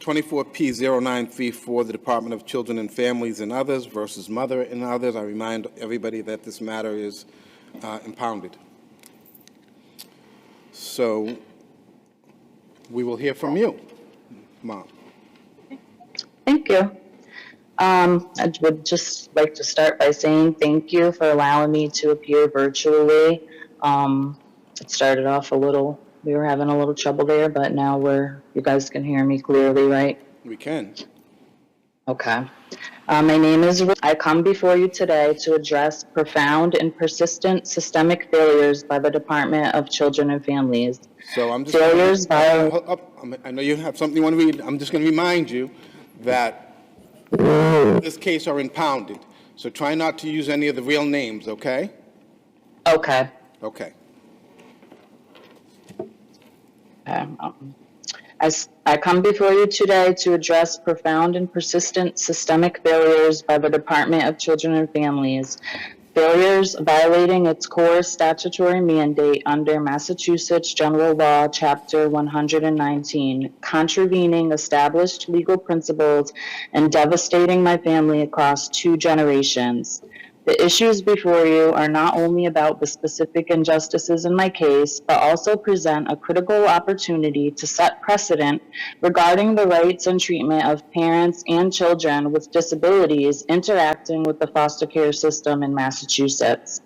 24P0934, the Department of Children and Families and Others versus Mother and Others. I remind everybody that this matter is impounded. So we will hear from you, Mom. Thank you. I would just like to start by saying thank you for allowing me to appear virtually. It started off we were having a little trouble there, but now you guys can hear me clearly, right? We can. Okay. My name is I come before you today to address profound and persistent systemic failures by the Department of Children and Families. So I'm just failures by... I know you have something you want to read. I'm just going to remind you that this case are impounded. So try not to use any of the real names, okay? Okay. Okay. I come before you today to address profound and persistent systemic failures by the Department of Children and Families. Failures violating its core statutory mandate under Massachusetts General Law, Chapter 119, contravening established legal principles and devastating my family across 2 generations. The issues before you are not only about the specific injustices in my case, but also present a critical opportunity to set precedent regarding the rights and treatment of parents and children with disabilities interacting with the foster care system in Massachusetts.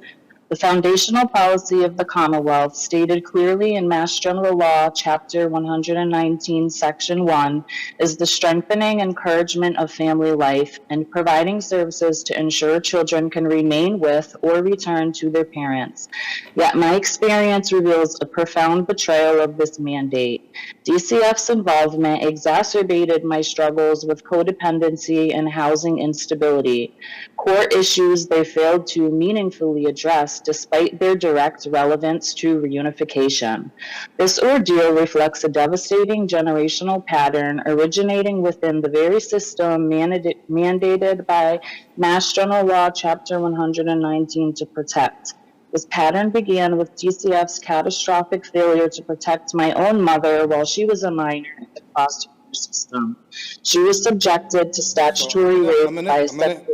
The foundational policy of the Commonwealth, stated clearly in Mass General Law, Chapter 119, Section 1, is the strengthening and encouragement of family life and providing services to ensure children can remain with or return to their parents. Yet my experience reveals a profound betrayal of this mandate. DCF's involvement exacerbated my struggles with codependency and housing instability, core issues they failed to meaningfully address despite their direct relevance to reunification. This ordeal reflects a devastating generational pattern originating within the very system mandated by Mass General Law, Chapter 119 to protect. This pattern began with DCF's catastrophic failure to protect my own mother while she was a minor in the foster care system. She was subjected to statutory rape by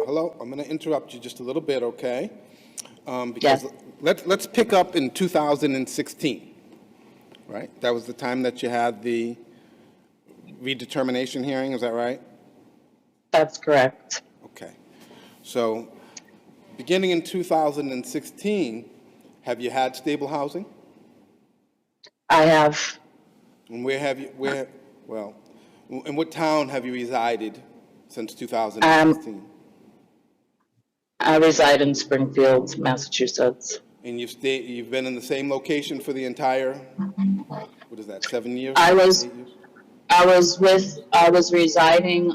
Hello, I'm going to interrupt you just a little bit, okay? Because let's pick up in 2016, right? That was the time that you had the redetermination hearing, is that right? That's correct. Okay. So beginning in 2016, have you had stable housing? I have. And in what town have you resided since 2016? I reside in Springfield, Massachusetts. And you've been in the same location for the entire, what is that, 7 years? I was residing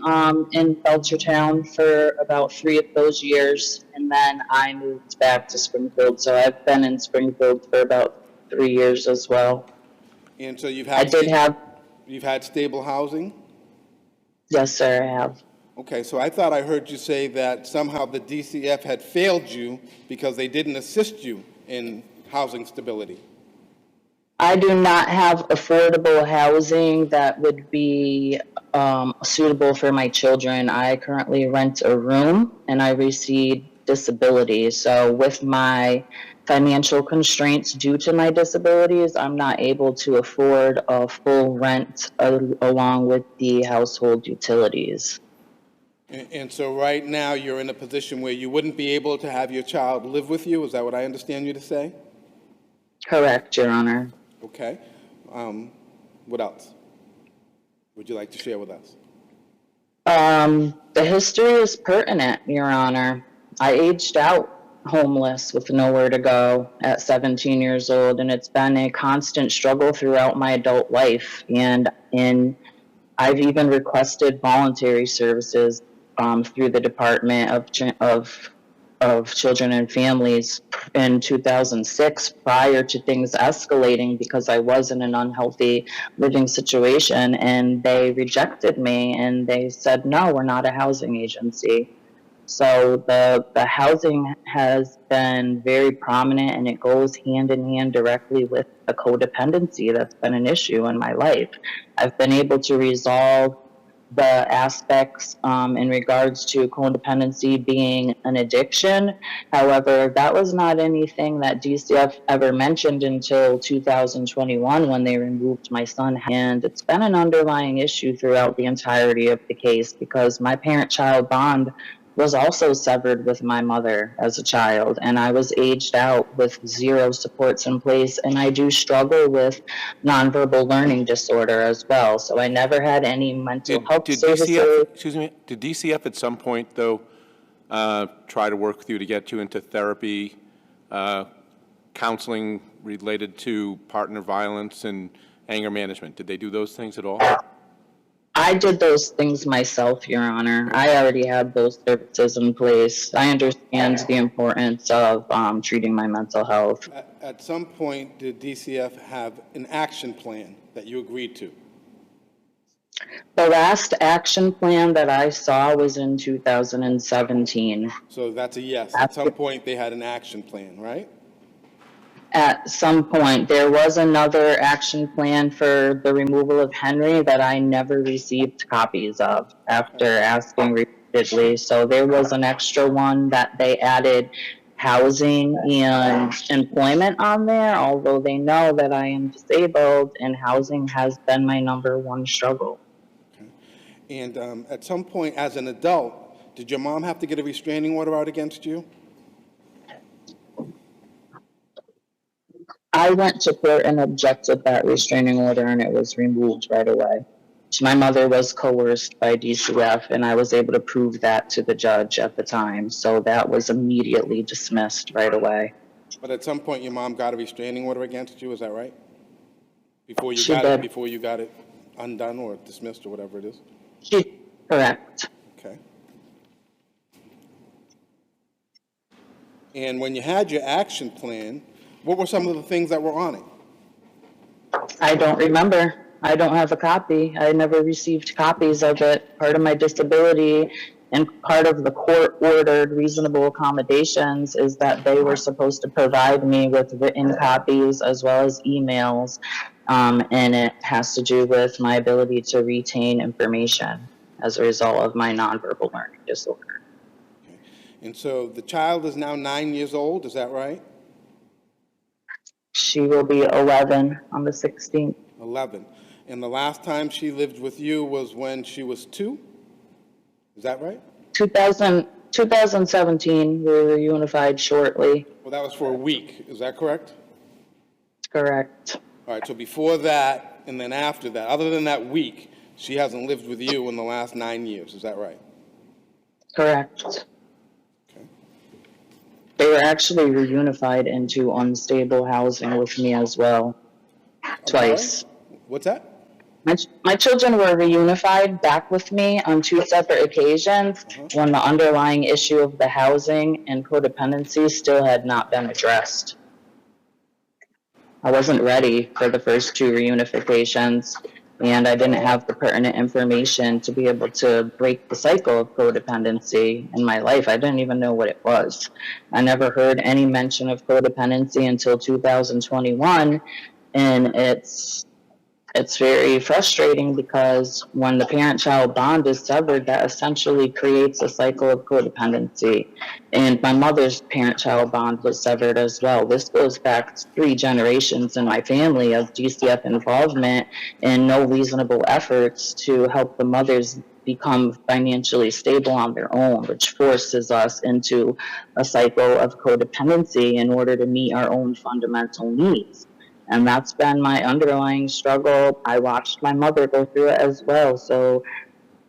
in Belchertown for about 3 of those years, and then I moved back to Springfield. So I've been in Springfield for about 3 years as well. And so you've had stable housing? Yes, sir, I have. Okay, so I thought I heard you say that somehow the DCF had failed you because they didn't assist you in housing stability. I do not have affordable housing that would be suitable for my children. I currently rent a room and I receive disability. So with my financial constraints due to my disabilities, I'm not able to afford a full rent along with the household utilities. And so right now you're in a position where you wouldn't be able to have your child live with you. Is that what I understand you to say? Correct, Your Honor. Okay. What else would you like to share with us? The history is pertinent, Your Honor. I aged out homeless with nowhere to go at 17 years old, and it's been a constant struggle throughout my adult life. And I've even requested voluntary services through the Department of Children and Families in 2006 prior to things escalating because I was in an unhealthy living situation, and they rejected me and they said, no, we're not a housing agency. So the housing has been very prominent, and it goes hand in hand directly with the codependency that's been an issue in my life. I've been able to resolve the aspects in regards to codependency being an addiction. However, that was not anything that DCF ever mentioned until 2021 when they removed my son. And it's been an underlying issue throughout the entirety of the case because my parent-child bond was also severed with my mother as a child, and I was aged out with zero supports in place, and I do struggle with nonverbal learning disorder as well. So I never had any mental health services. Did DCF at some point, though, try to work with you to get you into therapy, counseling related to partner violence and anger management? Did they do those things at all? I did those things myself, Your Honor. I already had those services in place. I understand the importance of treating my mental health. At some point, did DCF have an action plan that you agreed to? The last action plan that I saw was in 2017. So that's a yes. At some point, they had an action plan, right? At some point, there was another action plan for the removal of Henry that I never received copies of after asking repeatedly. So there was an extra one that they added housing and employment on there, although they know that I am disabled and housing has been my number one struggle. Okay. And at some point, as an adult, did your mom have to get a restraining order out against you? I went to court and objected that restraining order, and it was removed right away. My mother was coerced by DCF, and I was able to prove that to the judge at the time. So that was immediately dismissed right away. But at some point, your mom got a restraining order against you. Is that right? Before you got it undone or dismissed or whatever it is. Correct. Okay. And when you had your action plan, what were some of the things that were on it? I don't remember. I don't have a copy. I never received copies of it. Part of my disability and part of the court-ordered reasonable accommodations is that they were supposed to provide me with written copies as well as emails, and it has to do with my ability to retain information as a result of my nonverbal learning disorder. Okay. And so the child is now 9 years old, is that right? She will be 11 on the 16th. 11. And the last time she lived with you was when she was 2? Is that right? 2017, we were unified shortly. Well, that was for a week. Is that correct? Correct. All right, so before that and then after that, other than that week, she hasn't lived with you in the last 9 years. Is that right? Correct. They were actually reunified into unstable housing with me as well, twice. What's that? My children were reunified back with me on 2 separate occasions when the underlying issue of the housing and codependency still had not been addressed. I wasn't ready for the first 2 reunifications, and I didn't have the pertinent information to be able to break the cycle of codependency in my life. I didn't even know what it was. I never heard any mention of codependency until 2021, and it's very frustrating because when the parent-child bond is severed, that essentially creates a cycle of codependency. And my mother's parent-child bond was severed as well. This goes back 3 generations in my family of DCF involvement and no reasonable efforts to help the mothers become financially stable on their own, which forces us into a cycle of codependency in order to meet our own fundamental needs. And that's been my underlying struggle. I watched my mother go through it as well. So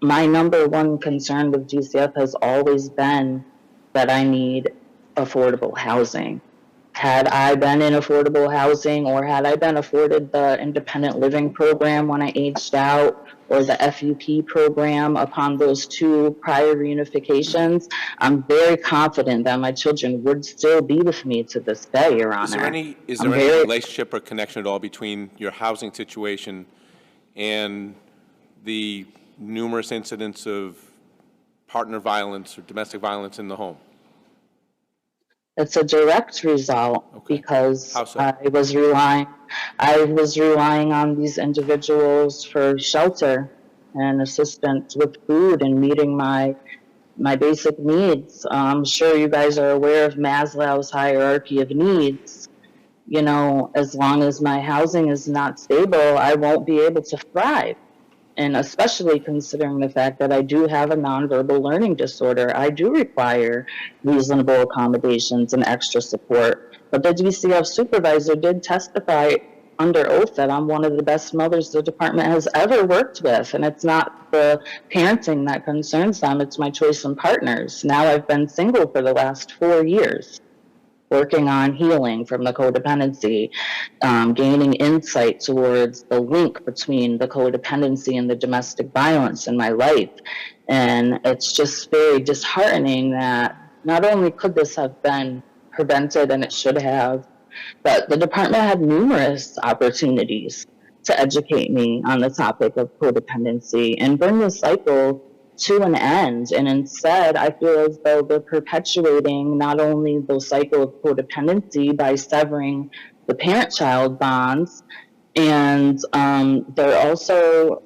my number one concern with DCF has always been that I need affordable housing. Had I been in affordable housing, or had I been afforded the independent living program when I aged out, or the FUP program upon those 2 prior reunifications, I'm very confident that my children would still be with me to this day, Your Honor. Is there any relationship or connection at all between your housing situation and the numerous incidents of partner violence or domestic violence in the home? It's a direct result because How so? I was relying on these individuals for shelter and assistance with food and meeting my basic needs. I'm sure you guys are aware of Maslow's hierarchy of needs. You know, as long as my housing is not stable, I won't be able to thrive. And especially considering the fact that I do have a nonverbal learning disorder, I do require reasonable accommodations and extra support. But the DCF supervisor did testify under oath that I'm one of the best mothers the department has ever worked with. And it's not the parenting that concerns them, it's my choice in partners. Now I've been single for the last 4 years, working on healing from the codependency, gaining insight towards the link between the codependency and the domestic violence in my life. And it's just very disheartening that not only could this have been prevented, and it should have, but the department had numerous opportunities to educate me on the topic of codependency and bring the cycle to an end. And instead, I feel as though they're perpetuating not only the cycle of codependency by severing the parent-child bonds, and they're also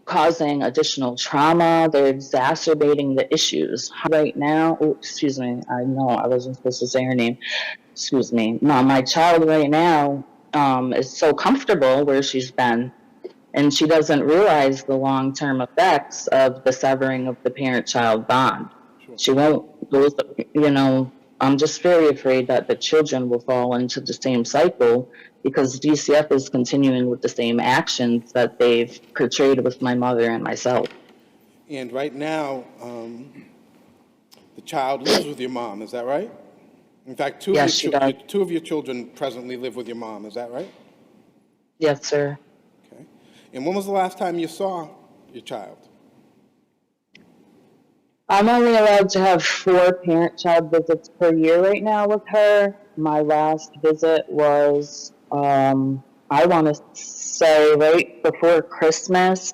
causing additional trauma. They're exacerbating the issues. Right now, oh, excuse me, I know I wasn't supposed to say her name. Excuse me. No, my child right now is so comfortable where she's been, and she doesn't realize the long-term effects of the severing of the parent-child bond. Sure. She won't, you know, I'm just very afraid that the children will fall into the same cycle because DCF is continuing with the same actions that they've portrayed with my mother and myself. And right now, the child lives with your mom, is that right? In fact, two of your children presently live with your mom, is that right? Yes, sir. Okay. And when was the last time you saw your child? I'm only allowed to have 4 parent-child visits per year right now with her. My last visit was, I want to say right before Christmas.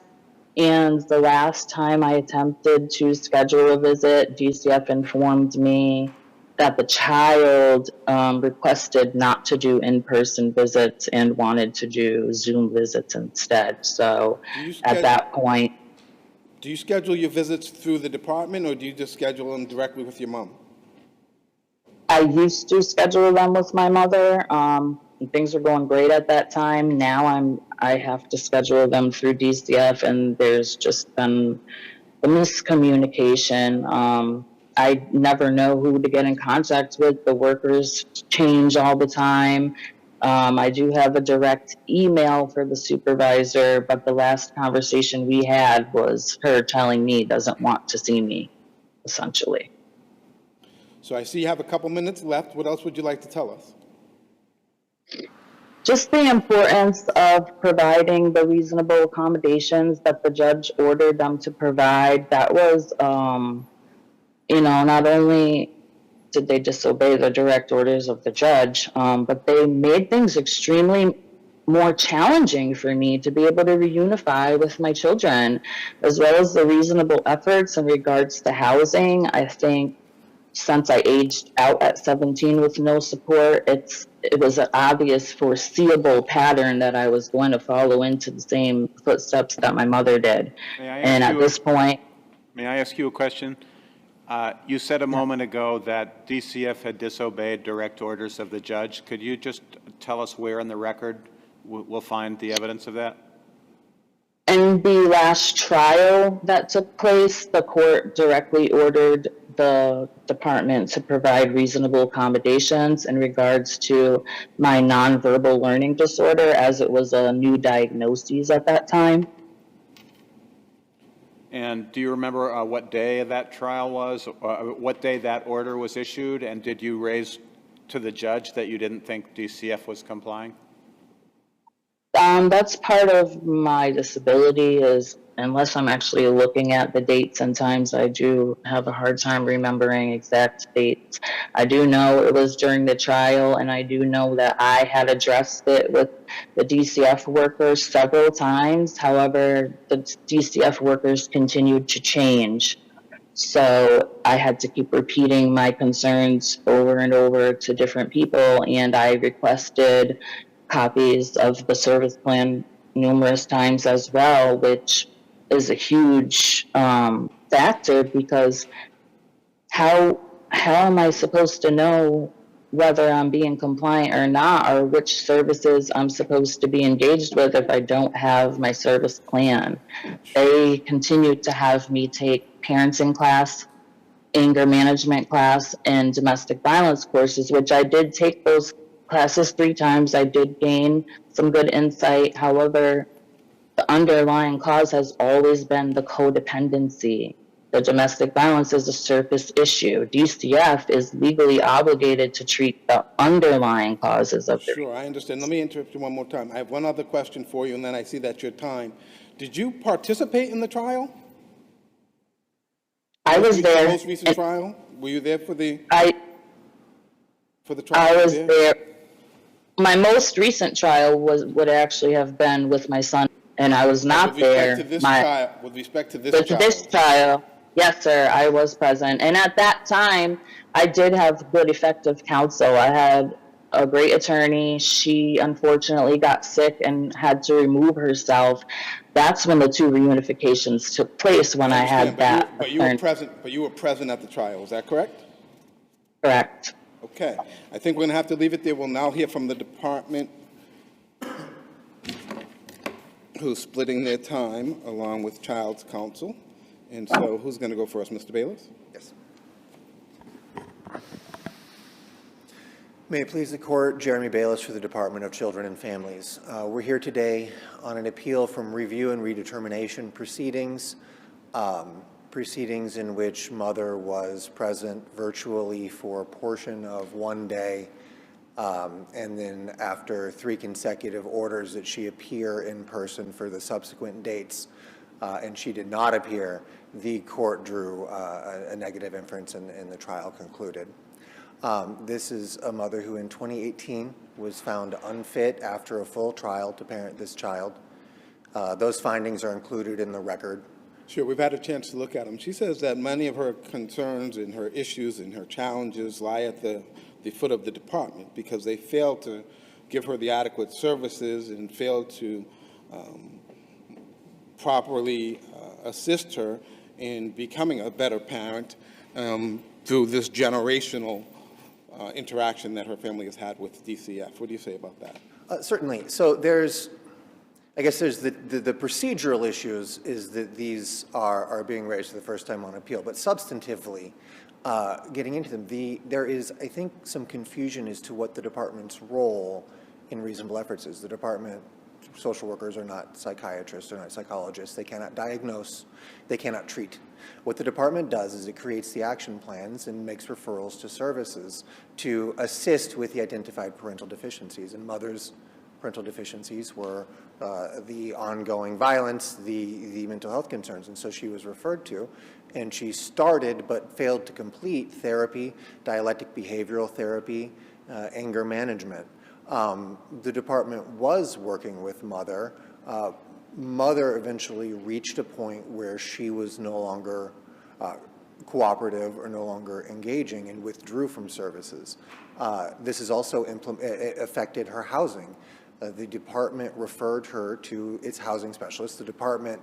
And the last time I attempted to schedule a visit, DCF informed me that the child requested not to do in-person visits and wanted to do Zoom visits instead. So at that point, do you schedule your visits through the department, or do you just schedule them directly with your mom? I used to schedule them with my mother. Things were going great at that time. Now I have to schedule them through DCF, and there's just been a miscommunication. I never know who to get in contact with. The workers change all the time. I do have a direct email for the supervisor, but the last conversation we had was her telling me doesn't want to see me, essentially. So I see you have a couple minutes left. What else would you like to tell us? Just the importance of providing the reasonable accommodations that the judge ordered them to provide. That was, not only did they disobey the direct orders of the judge, but they made things extremely more challenging for me to be able to reunify with my children, as well as the reasonable efforts in regards to housing. I think since I aged out at 17 with no support, it was an obvious, foreseeable pattern that I was going to follow into the same footsteps that my mother did. And at this point... May I ask you a question? You said a moment ago that DCF had disobeyed direct orders of the judge. Could you just tell us where in the record we'll find the evidence of that? In the last trial that took place, the court directly ordered the department to provide reasonable accommodations in regards to my nonverbal learning disorder, as it was a new diagnosis at that time. And do you remember what day that trial was, what day that order was issued, and did you raise to the judge that you didn't think DCF was complying? That's part of my disability, is unless I'm actually looking at the dates and times, I do have a hard time remembering exact dates. I do know it was during the trial, and I do know that I had addressed it with the DCF workers several times. However, the DCF workers continued to change. So I had to keep repeating my concerns over and over to different people, and I requested copies of the service plan numerous times as well, which is a huge factor, because how am I supposed to know whether I'm being compliant or not, or which services I'm supposed to be engaged with if I don't have my service plan? They continued to have me take parenting class, anger management class, and domestic violence courses, which I did take those classes 3 times. I did gain some good insight. However, the underlying cause has always been the codependency. The domestic violence is a surface issue. DCF is legally obligated to treat the underlying causes of the. Sure, I understand. Let me interrupt you one more time. I have one other question for you, and then I see that your time. Did you participate in the trial? I was there. The most recent trial? Were you there for the trial? I was there. My most recent trial would actually have been with my son, and I was not there. With respect to this trial, yes, sir, I was present. And at that time, I did have good, effective counsel. I had a great attorney. She unfortunately got sick and had to remove herself. That's when the 2 reunifications took place, when I had that. But you were present at the trial, is that correct? Correct. Okay. I think we're going to have to leave it there. We'll now hear from the department, who's splitting their time along with Child's Counsel. And so who's going to go first, Mr. Bayless? Yes. May it please the Court, Jeremy Bayless for the Department of Children and Families. We're here today on an appeal from review and redetermination proceedings, proceedings in which mother was present virtually for a portion of 1 day, and then after 3 consecutive orders that she appear in person for the subsequent dates, and she did not appear, the court drew a negative inference and the trial concluded. This is a mother who in 2018 was found unfit after a full trial to parent this child. Those findings are included in the record. Sure, we've had a chance to look at them. She says that many of her concerns and her issues and her challenges lie at the foot of the department, because they failed to give her the adequate services and failed to properly assist her in becoming a better parent through this generational interaction that her family has had with DCF. What do you say about that? Certainly. So I guess there's the procedural issues is that these are being raised for the first time on appeal, but substantively, getting into them, there is, I think, some confusion as to what the department's role in reasonable efforts is. The department, social workers are not psychiatrists, they're not psychologists, they cannot diagnose, they cannot treat. What the department does is it creates the action plans and makes referrals to services to assist with the identified parental deficiencies, and mother's parental deficiencies were the ongoing violence, the mental health concerns, and so she was referred to, and she started but failed to complete therapy, dialectic behavioral therapy, anger management. The department was working with mother. Mother eventually reached a point where she was no longer cooperative or no longer engaging and withdrew from services. This has also affected her housing. The department referred her to its housing specialist. The department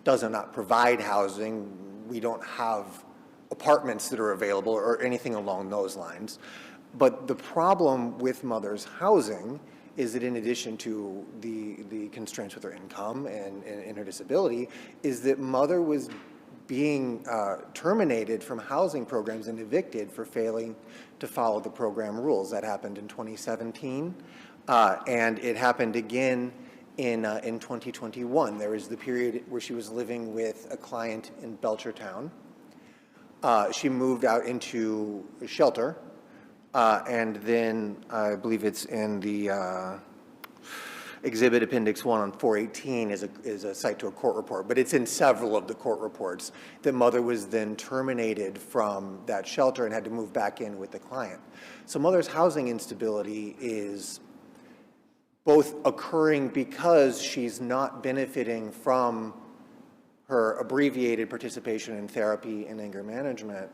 does not provide housing. We don't have apartments that are available or anything along those lines. But the problem with mother's housing is that in addition to the constraints with her income and her disability, is that mother was being terminated from housing programs and evicted for failing to follow the program rules. That happened in 2017, and it happened again in 2021. There was the period where she was living with a client in Belchertown. She moved out into a shelter, and then I believe it's in the Exhibit Appendix 1 on 418 is a cite to a court report, but it's in several of the court reports that mother was then terminated from that shelter and had to move back in with the client. So mother's housing instability is both occurring because she's not benefiting from her abbreviated participation in therapy and anger management,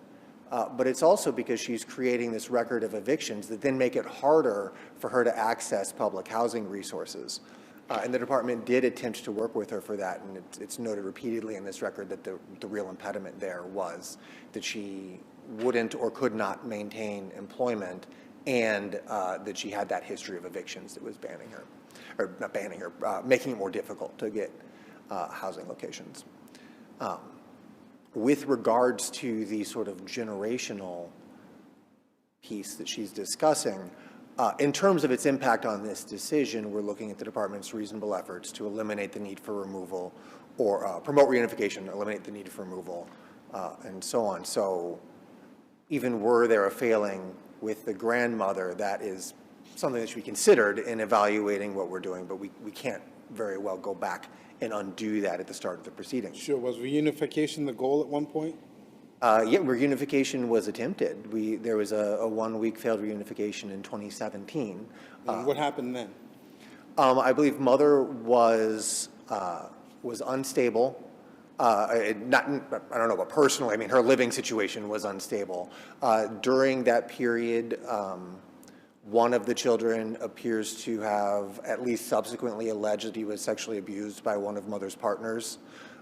but it's also because she's creating this record of evictions that then make it harder for her to access public housing resources. And the department did attempt to work with her for that, and it's noted repeatedly in this record that the real impediment there was that she wouldn't or could not maintain employment, and that she had that history of evictions that was banning her, or not banning her, making it more difficult to get housing locations. With regards to the sort of generational piece that she's discussing, in terms of its impact on this decision, we're looking at the department's reasonable efforts to eliminate the need for removal or promote reunification, eliminate the need for removal, and so on. So even were there a failing with the grandmother, that is something that should be considered in evaluating what we're doing, but we can't very well go back and undo that at the start of the proceedings. Sure. Was reunification the goal at one point? Yeah, reunification was attempted. There was a 1-week failed reunification in 2017. And what happened then? I believe mother was unstable. I don't know, but personally, I mean, her living situation was unstable. During that period, one of the children appears to have at least subsequently alleged that he was sexually abused by one of mother's partners.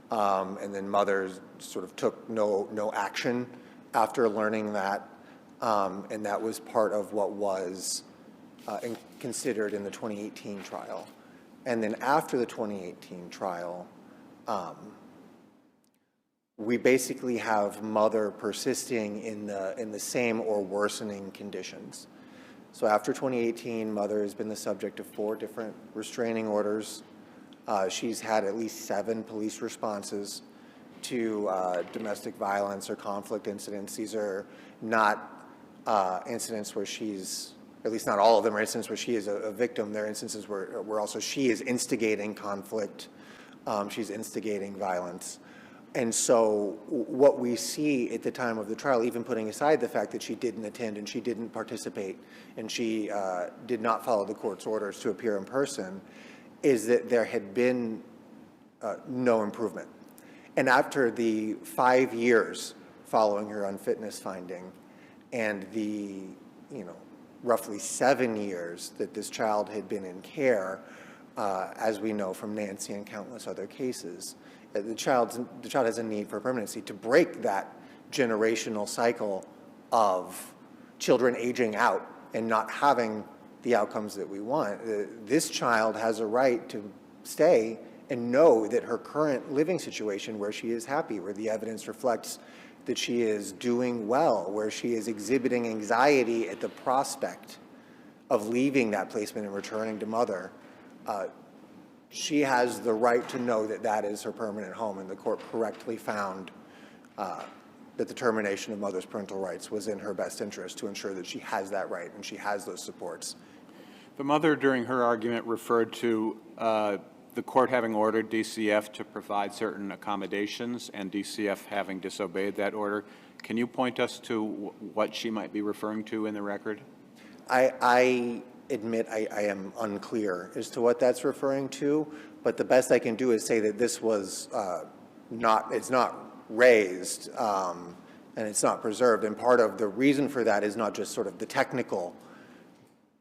And then mother sort of took no action after learning that, and that was part of what was considered in the 2018 trial. And then after the 2018 trial, we basically have mother persisting in the same or worsening conditions. So after 2018, mother has been the subject of 4 different restraining orders. She's had at least 7 police responses to domestic violence or conflict incidents. These are not incidents where she's, at least not all of them are incidents where she is a victim. They're instances where also she is instigating conflict. She's instigating violence. And so what we see at the time of the trial, even putting aside the fact that she didn't attend and she didn't participate and she did not follow the court's orders to appear in person, is that there had been no improvement. And after the 5 years following her unfitness finding and the, roughly 7 years that this child had been in care, as we know from Nancy and countless other cases, the child has a need for permanency to break that generational cycle of children aging out and not having the outcomes that we want. This child has a right to stay and know that her current living situation, where she is happy, where the evidence reflects that she is doing well, where she is exhibiting anxiety at the prospect of leaving that placement and returning to mother, she has the right to know that that is her permanent home, and the court correctly found that the termination of mother's parental rights was in her best interest to ensure that she has that right and she has those supports. The mother, during her argument, referred to the court having ordered DCF to provide certain accommodations and DCF having disobeyed that order. Can you point us to what she might be referring to in the record? I admit I am unclear as to what that's referring to, but the best I can do is say that this was it's not raised and it's not preserved. And part of the reason for that is not just sort of the technical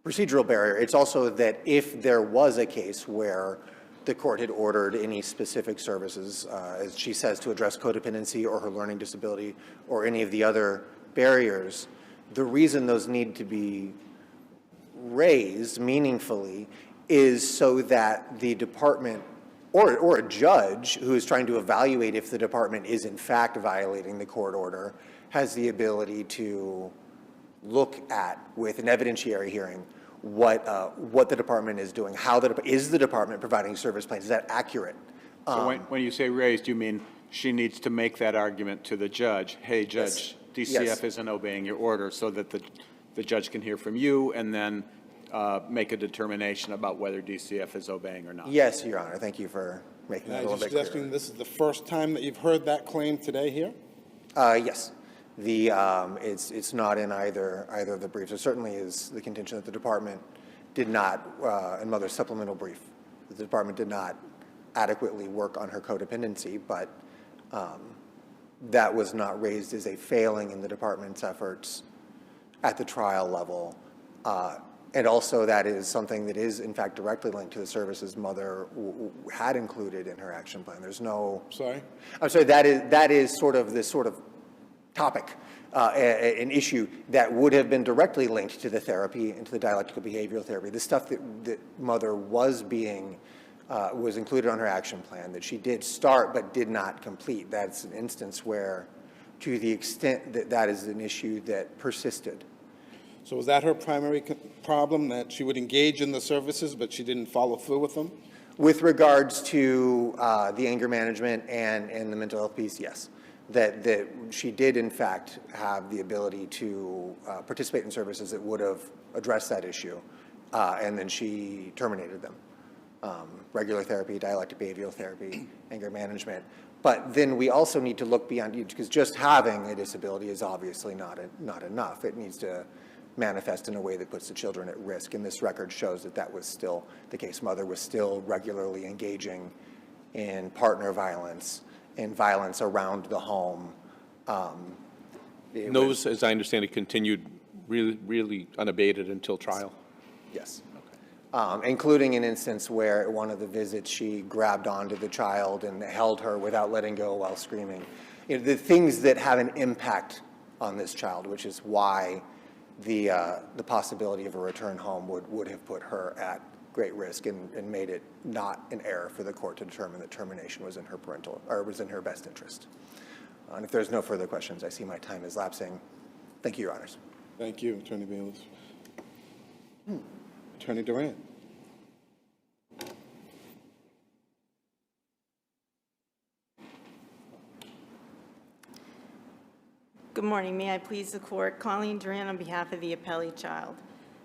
procedural barrier. It's also that if there was a case where the court had ordered any specific services, as she says, to address codependency or her learning disability or any of the other barriers, the reason those need to be raised meaningfully is so that the department or a judge who is trying to evaluate if the department is in fact violating the court order has the ability to look at, with an evidentiary hearing, what the department is doing, is the department providing service plans, is that accurate? So when you say raised, you mean she needs to make that argument to the judge, hey, judge, yes. DCF Yes. isn't obeying your order, so that the judge can hear from you and then make a determination about whether DCF is obeying or not. Yes, Your Honor. Thank you for making that a Are little you bit clearer. suggesting this is the first time that you've heard that claim today here? Yes. It's not in either of the briefs. It certainly is the contention that the department did not, in Mother's supplemental brief, the department did not adequately work on her codependency, but that was not raised as a failing in the department's efforts at the trial level And also that is something that is in fact directly linked to the services mother had included in her action plan. There's no. Sorry? I'm sorry, that is sort of this sort of topic, an issue that would have been directly linked to the therapy and to the dialectical behavioral therapy. The stuff that mother was included on her action plan that she did start but did not complete. That's an instance where, to the extent that that is an issue that persisted. So was that her primary problem, that she would engage in the services, but she didn't follow through with them? With regards to the anger management and the mental health piece, yes. That she did, in fact, have the ability to participate in services that would have addressed that issue, and then she terminated them. Regular therapy, dialectic behavioral therapy, anger management. But then we also need to look beyond, because just having a disability is obviously not enough. It needs to manifest in a way that puts the children at risk. And this record shows that that was still the case. Mother was still regularly engaging in partner violence and violence around the home. Those, as I understand it, continued really unabated until trial? Yes. Including an instance where at one of the visits she grabbed onto the child and held her without letting go while screaming. You know, the things that have an impact on this child, which is why the possibility of a return home would have put her at great risk and made it not an error for the court to determine that termination was in her was in her best interest. And if there's no further questions, I see my time is lapsing. Thank you, Your Honors. Thank you, Attorney Bayless. Attorney Durant. Good morning. May I please the court? Colleen Durant on behalf of the appellee child.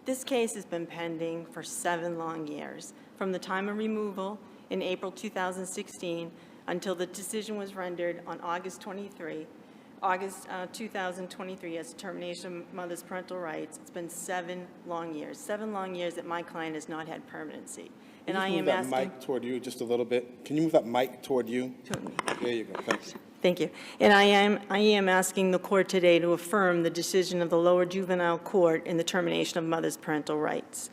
This case has been pending for 7 long years, from the time of removal in April 2016 until the decision was rendered on August 2023 as termination of mother's parental rights. It's been 7 long years that my client has not had permanency. And I am asking— Move that mic toward you just a little bit. Can you move that mic toward you? There you go. Thanks. Thank you. And I am asking the court today to affirm the decision of the lower juvenile court in the termination of mother's parental rights.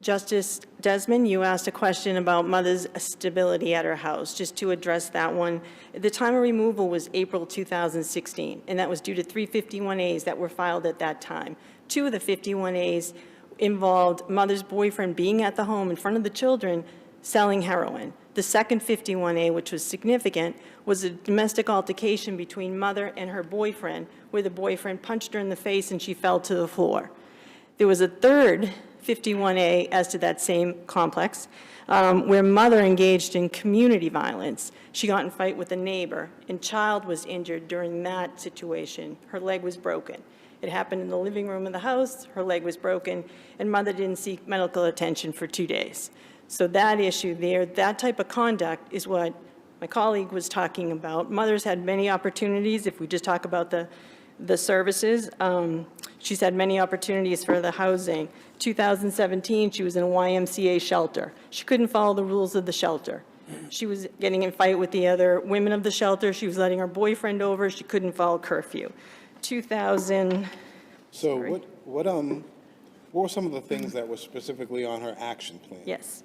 Justice Desmond, you asked a question about mother's stability at her house. Just to address that one, the time of removal was April 2016, and that was due to 3 51As that were filed at that time. 2 of the 51As involved mother's boyfriend being at the home in front of the children selling heroin. The second 51A, which was significant, was a domestic altercation between mother and her boyfriend, where the boyfriend punched her in the face and she fell to the floor. There was a third 51A as to that same complex, where mother engaged in community violence. She got in a fight with a neighbor, and child was injured during that situation. Her leg was broken. It happened in the living room of the house. Her leg was broken, and mother didn't seek medical attention for 2 days. So that issue there, that type of conduct is what my colleague was talking about. Mother's had many opportunities. If we just talk about the services, she's had many opportunities for the housing. 2017, she was in a YMCA shelter. She couldn't follow the rules of the shelter. She was getting in a fight with the other women of the shelter. She was letting her boyfriend over. She couldn't follow curfew. So what were some of the things that were specifically on her action plan? Yes,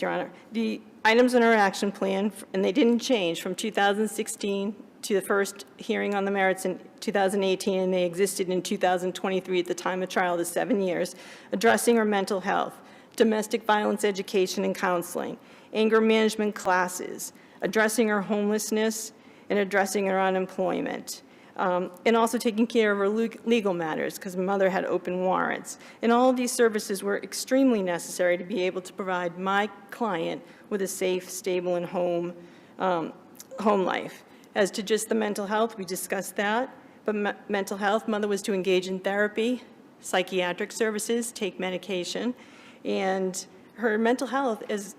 Your Honor. The items in her action plan, and they didn't change from 2016 to the first hearing on the merits in 2018, and they existed in 2023 at the time of trial, the 7 years, addressing her mental health, domestic violence education and counseling, anger management classes, addressing her homelessness, and addressing her unemployment. And also taking care of her legal matters, because mother had open warrants. And all of these services were extremely necessary to be able to provide my client with a safe, stable, and home life. As to just the mental health, we discussed that. But mental health, mother was to engage in therapy, psychiatric services, take medication. And her mental health, as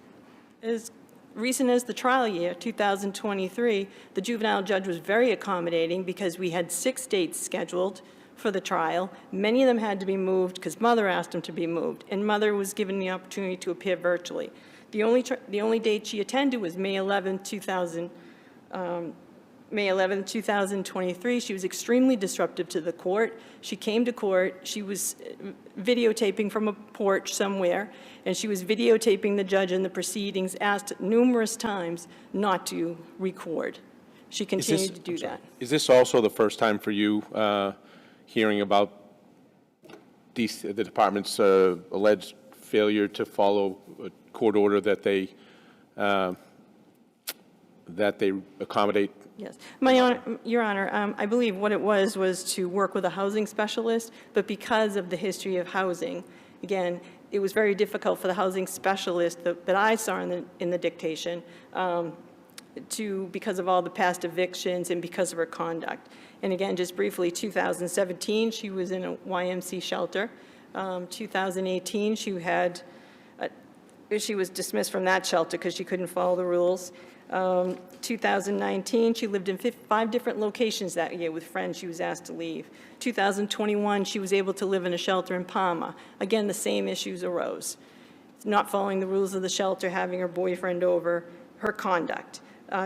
recent as the trial year, 2023, the juvenile judge was very accommodating because we had 6 dates scheduled for the trial. Many of them had to be moved because mother asked them to be moved, and mother was given the opportunity to appear virtually. The only date she attended was May 11, May 11, 2023, she was extremely disruptive to the court. She came to court, she was videotaping from a porch somewhere, and she was videotaping the judge in the proceedings, asked numerous times not to record. She continued to do that. Is this also the first time for you hearing about the department's alleged failure to follow a court order that they accommodate? Yes. Your Honor, I believe what it was to work with a housing specialist, but because of the history of housing, again, it was very difficult for the housing specialist that I saw in the dictation because of all the past evictions and because of her conduct. And again, just briefly, 2017, she was in a YMC shelter. 2018, she was dismissed from that shelter because she couldn't follow the rules. 2019, she lived in 5 different locations that year with friends. She was asked to leave. 2021, she was able to live in a shelter in Palma. Again, the same issues arose. Not following the rules of the shelter, having her boyfriend over, her conduct.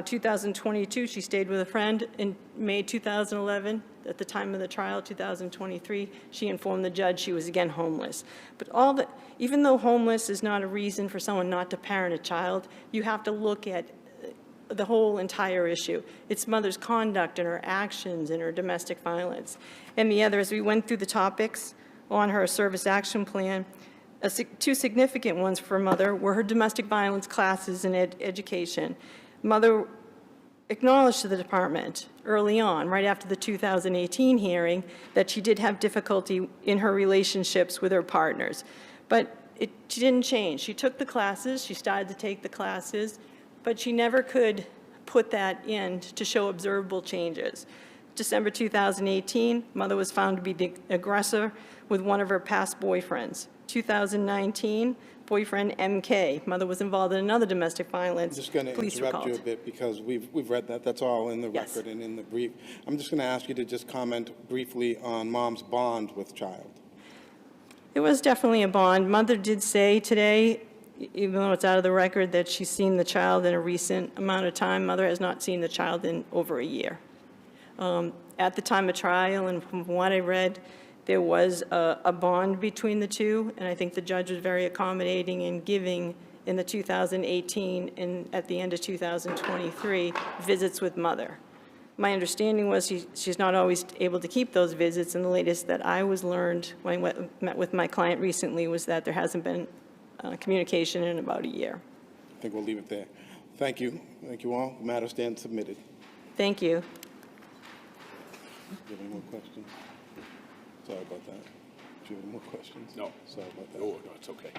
2022, she stayed with a friend. In May 2011, at the time of the trial, 2023, she informed the judge she was again homeless. But even though homeless is not a reason for someone not to parent a child, you have to look at the whole entire issue. It's mother's conduct and her actions and her domestic violence. And the other, as we went through the topics on her service action plan, 2 significant ones for mother were her domestic violence classes and education. Mother acknowledged to the department early on, right after the 2018 hearing, that she did have difficulty in her relationships with her partners. But she didn't change. She took the classes, she started to take the classes, but she never could put that in to show observable changes. December 2018, mother was found to be the aggressor with one of her past boyfriends. 2019, boyfriend MK. Mother was involved in another domestic violence. I'm just going to interrupt you a bit because we've read that. That's all in the record and in the brief. I'm just going to ask you to just comment briefly on mom's bond with child. It was definitely a bond. Mother did say today, even though it's out of the record, that she's seen the child in a recent amount of time. Mother has not seen the child in over a year. At the time of trial, and from what I read, there was a bond between the two, and I think the judge was very accommodating in giving, in the 2018 and at the end of 2023, visits with mother. My understanding was she's not always able to keep those visits, and the latest that I was learned when I met with my client recently was that there hasn't been communication in about a year. I think we'll leave it there. Thank you. Thank you all. The matter stands submitted. Thank you. Do you have any more questions? Sorry about that. Do you have any more questions? No. Sorry about that. Oh, no, it's okay.